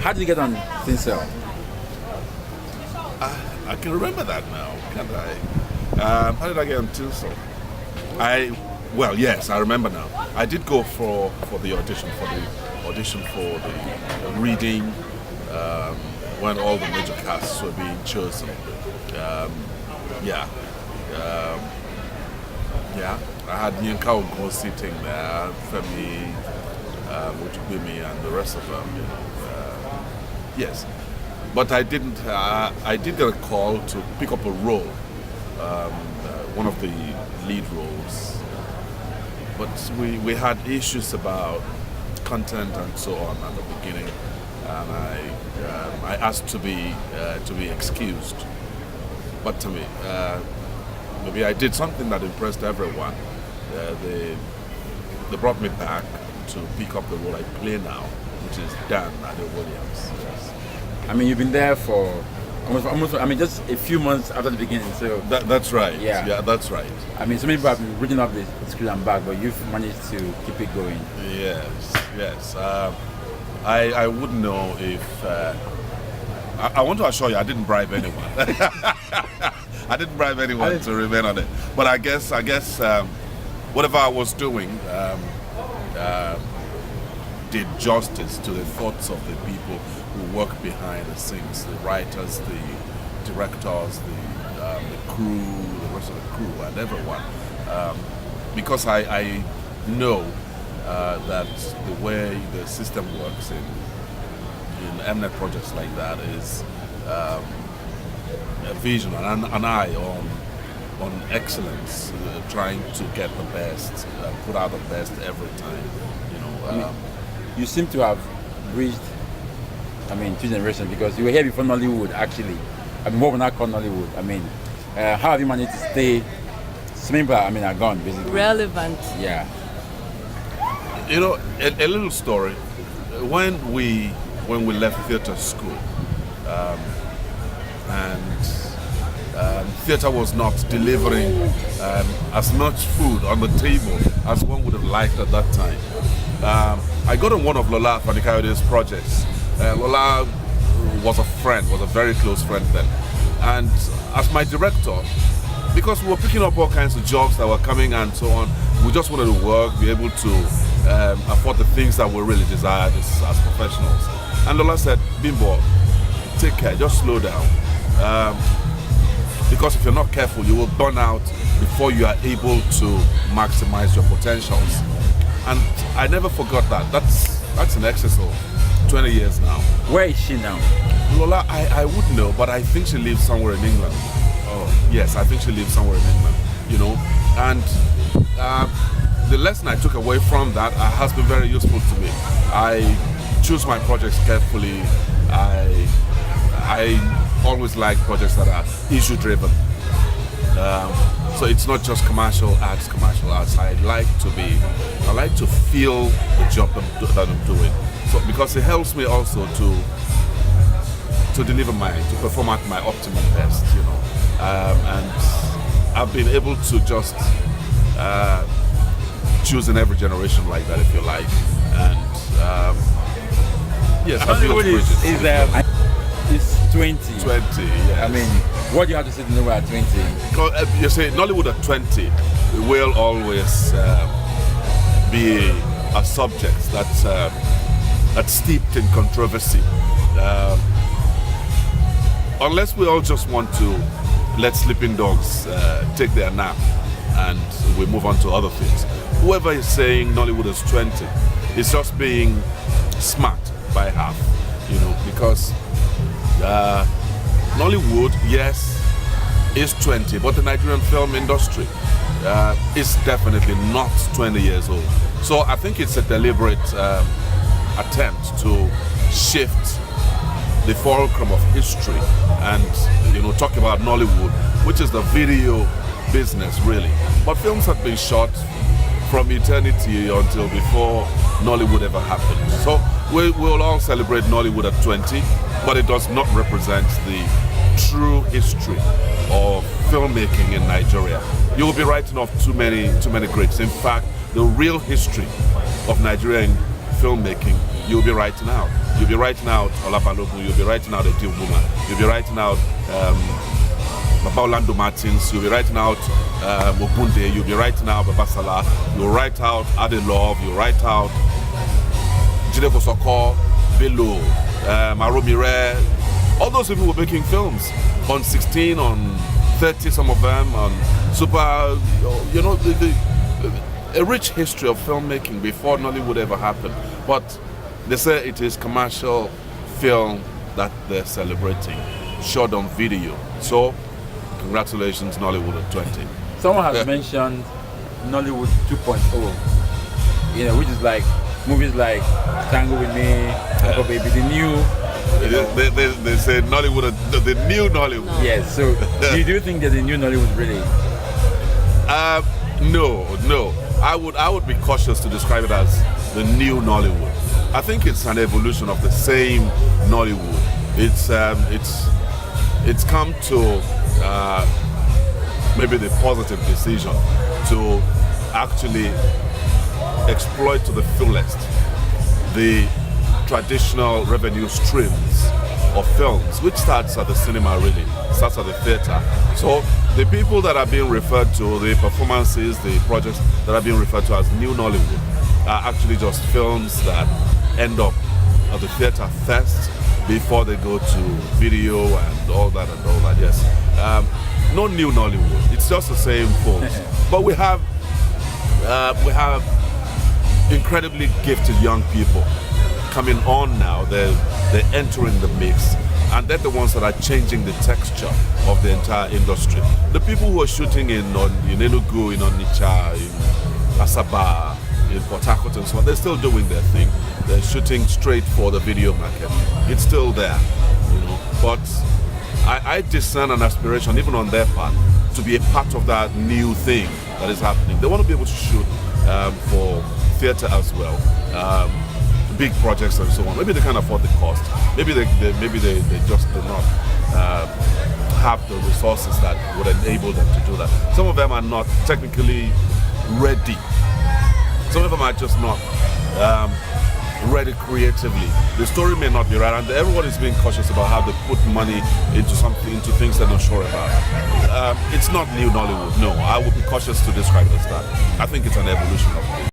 How did you get on Tinsel? I can remember that now, can't I? How did I get on Tinsel? Well, yes, I remember now. I did go for the audition for the reading when all the major casts were being chosen. Yeah. I had Yinka Ogo sitting there, Femi, Mutubimi, and the rest of them. Yes, but I didn't. I did get a call to pick up a role, one of the lead roles. But we had issues about content and so on at the beginning, and I asked to be excused. But to me, maybe I did something that impressed everyone. They brought me back to pick up the role I play now, which is Dan Williams. Yes. I mean, you've been there for almost. I mean, just a few months after the beginning. So that's right. Yeah, that's right. I mean, so many people have been reading up the script and back, but you've managed to keep it going. Yes. I wouldn't know if. I want to assure you, I didn't bribe anyone. I didn't bribe anyone to remain on it. But I guess whatever I was doing did justice to the thoughts of the people who work behind the scenes, the writers, the directors, the crew, the rest of the crew, and everyone. Because I know that the way the system works in Mnet projects like that is a vision and an eye on excellence, trying to get the best, put out the best every time. You seem to have bridged, two generations, because you were here before Nollywood. Actually, what we're not called Nollywood. How have you managed to stay? So many people, are gone basically. Relevant. Yeah. A little story. When we left theatre school, and theatre was not delivering as much food on the table as one would have liked at that time. I got on one of Lola Fanikayode's projects. Lola was a very close friend then. And as my director, because we were picking up all kinds of jobs that were coming and so on, we just wanted to work, be able to afford the things that we really desired as professionals. And Lola said, Bimbo, take care, just slow down. Because if you're not careful, you will burn out before you are able to maximize your potentials. And I never forgot that. That's in excess of 20 years now. Where is she now? Lola, I wouldn't know, but I think she lives somewhere in England. Oh, yes, I think she lives somewhere in England, And the lesson I took away from that has been very useful to me. I choose my projects carefully. I always like projects that are issue-driven. So it's not just commercial arts. I like to feel the job that I'm doing. So because it helps me also to perform at my optimum best, and I've been able to just choose in every generation like that, if you like, and yes, I feel it's 20. 20, yes. What do you have to say to know at 20? You say Nollywood at 20 will always be a subject that's steeped in controversy. Unless we all just want to let sleeping dogs take their nap and we move on to other things. Whoever is saying Nollywood is 20 is just being smart by half, because Nollywood, yes, is 20, but the Nigerian film industry is definitely not 20 years old. So I think it's a deliberate attempt to shift the fulcrum of history and talk about Nollywood, which is the video business really. But films have been shot from eternity until before Nollywood ever happened. So we'll all celebrate Nollywood at 20, but it does not represent the true history of filmmaking in Nigeria. You will be writing off too many greats. In fact, the real history of Nigeria filmmaking, you'll be writing out. You'll be writing out Olabalogun, you'll be writing out Eddie Woman, you'll be writing out Orlando Martins, you'll be writing out Ogunde, you'll be writing out Babasala, you'll write out Ade Love, you'll write out Jide Kosoko, Bello, Maromire. All those people were making films on 16, on 30, some of them, on Super, you know, a rich history of filmmaking before Nollywood ever happened. But they say it is commercial film that they're celebrating, shot on video. So, congratulations, Nollywood at 20. Someone has mentioned Nollywood 2.0, you know, which is like movies like Tango with Me, Uncle Baby, the new. They say Nollywood, the new Nollywood. Yes. So, do you think there's a new Nollywood really? No. I would be cautious to describe it as the new Nollywood. I think it's an evolution of the same Nollywood. It's come to maybe the positive decision to actually exploit to the fullest the traditional revenue streams of films, which starts at the cinema really, starts at the theater. So the people that are being referred to, the performances, the projects that are being referred to as new Nollywood are actually just films that end up at the theater first before they go to video and all that, yes. No new Nollywood, it's just the same films. But we have incredibly gifted young people coming on now. They're entering the mix, and they're the ones that are changing the texture of the entire industry. The people who are shooting in Enugu, in Onitsha, in Asaba, in Port Harcourt and so on, they're still doing their thing. They're shooting straight for the video market. It's still there, you know. But I discern an aspiration, even on their part, to be a part of that new thing that is happening. They want to be able to shoot for theater as well. Big projects and so on. Maybe they can't afford the cost. Maybe they just do not have the resources that would enable them to do that. Some of them are not technically ready. Some of them are just not ready creatively. The story may not be right, and everyone is being cautious about how they put money into things they're not sure about. It's not new Nollywood. No, I would be cautious to describe it as that. I think it's an evolution of it.